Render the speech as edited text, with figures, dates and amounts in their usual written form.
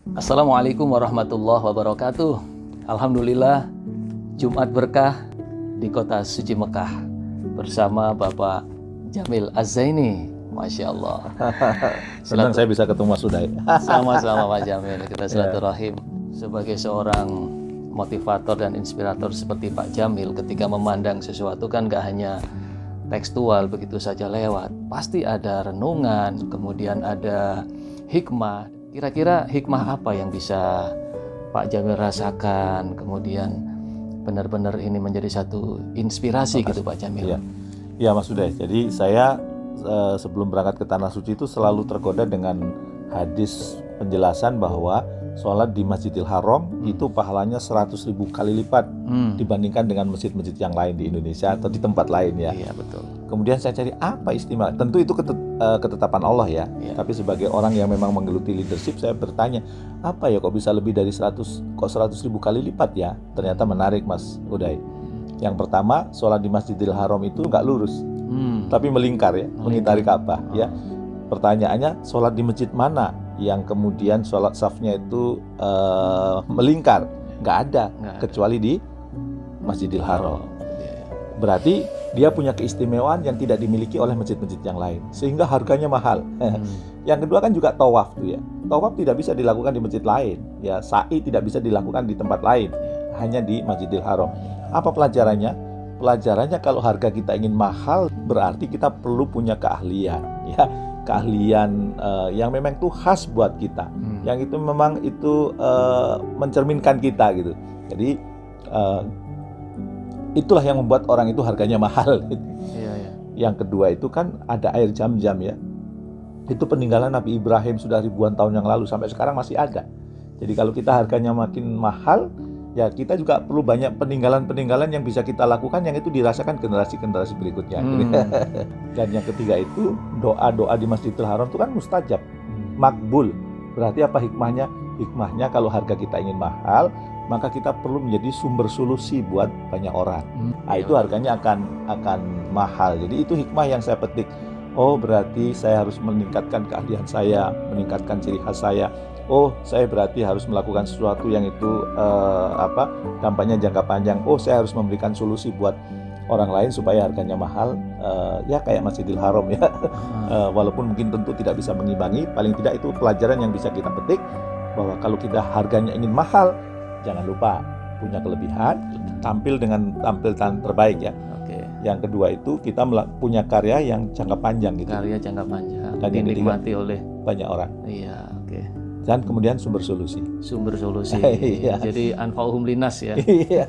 Assalamualaikum warahmatullahi wabarakatuh. Alhamdulillah, Jumat berkah di kota suci Mekah bersama Bapak Jamil Az-Zaini. Masya Allah. Senang saya bisa ketemu Mas Uday. Sama-sama Pak Jamil, kita silaturahim. Sebagai seorang motivator dan inspirator seperti Pak Jamil, ketika memandang sesuatu kan gak hanya tekstual begitu saja lewat. Pasti ada renungan, kemudian ada hikmah. Kira-kira hikmah apa yang bisa Pak Jamil rasakan, kemudian benar-benar ini menjadi satu inspirasi gitu Pak Jamil? Iya Mas Uday. Jadi saya sebelum berangkat ke Tanah Suci itu selalu tergoda dengan hadis penjelasan bahwa sholat di Masjidil Haram itu pahalanya 100.000 kali lipat dibandingkan dengan masjid-masjid yang lain di Indonesia atau di tempat lain ya. Iya betul. Kemudian saya cari apa istimewa. Tentu itu ketetapan Allah ya. Tapi sebagai orang yang memang menggeluti leadership, saya bertanya, apa ya kok bisa lebih dari 100.000 kali lipat ya? Ternyata menarik Mas Uday. Yang pertama, sholat di Masjidil Haram itu nggak lurus, tapi melingkar ya, mengitari Ka'bah ya. Pertanyaannya, sholat di masjid mana yang kemudian sholat safnya itu melingkar? Nggak ada, kecuali di Masjidil Haram. Berarti dia punya keistimewaan yang tidak dimiliki oleh masjid-masjid yang lain, sehingga harganya mahal. Yang kedua kan juga tawaf tuh ya. Tawaf tidak bisa dilakukan di masjid lain, ya. Sa'i tidak bisa dilakukan di tempat lain, hanya di Masjidil Haram. Apa pelajarannya? Pelajarannya kalau harga kita ingin mahal, berarti kita perlu punya keahlian, ya. Keahlian yang memang itu khas buat kita, yang itu memang itu mencerminkan kita gitu. Jadi itulah yang membuat orang itu harganya mahal. Yang kedua itu kan ada air Zam-Zam ya. Itu peninggalan Nabi Ibrahim sudah ribuan tahun yang lalu, sampai sekarang masih ada. Jadi kalau kita harganya makin mahal, ya kita juga perlu banyak peninggalan-peninggalan yang bisa kita lakukan, yang itu dirasakan generasi-generasi berikutnya. Dan yang ketiga itu doa-doa di Masjidil Haram itu kan mustajab, makbul. Berarti apa hikmahnya? Hikmahnya kalau harga kita ingin mahal, maka kita perlu menjadi sumber solusi buat banyak orang. Nah, itu harganya akan mahal. Jadi itu hikmah yang saya petik. Oh, berarti saya harus meningkatkan keahlian saya, meningkatkan ciri khas saya. Oh, saya berarti harus melakukan sesuatu yang itu dampaknya jangka panjang. Oh, saya harus memberikan solusi buat orang lain supaya harganya mahal. Ya kayak Masjidil Haram ya. Walaupun mungkin tentu tidak bisa mengimbangi, paling tidak itu pelajaran yang bisa kita petik, bahwa kalau kita harganya ingin mahal, jangan lupa punya kelebihan, tampil dengan tampilan terbaik ya. Yang kedua itu kita punya karya yang jangka panjang gitu. Karya jangka panjang dan yang dinikmati oleh banyak orang. Iya, Dan kemudian sumber solusi. Sumber solusi. Iya. Jadi anfa'uhum linnas ya. Iya.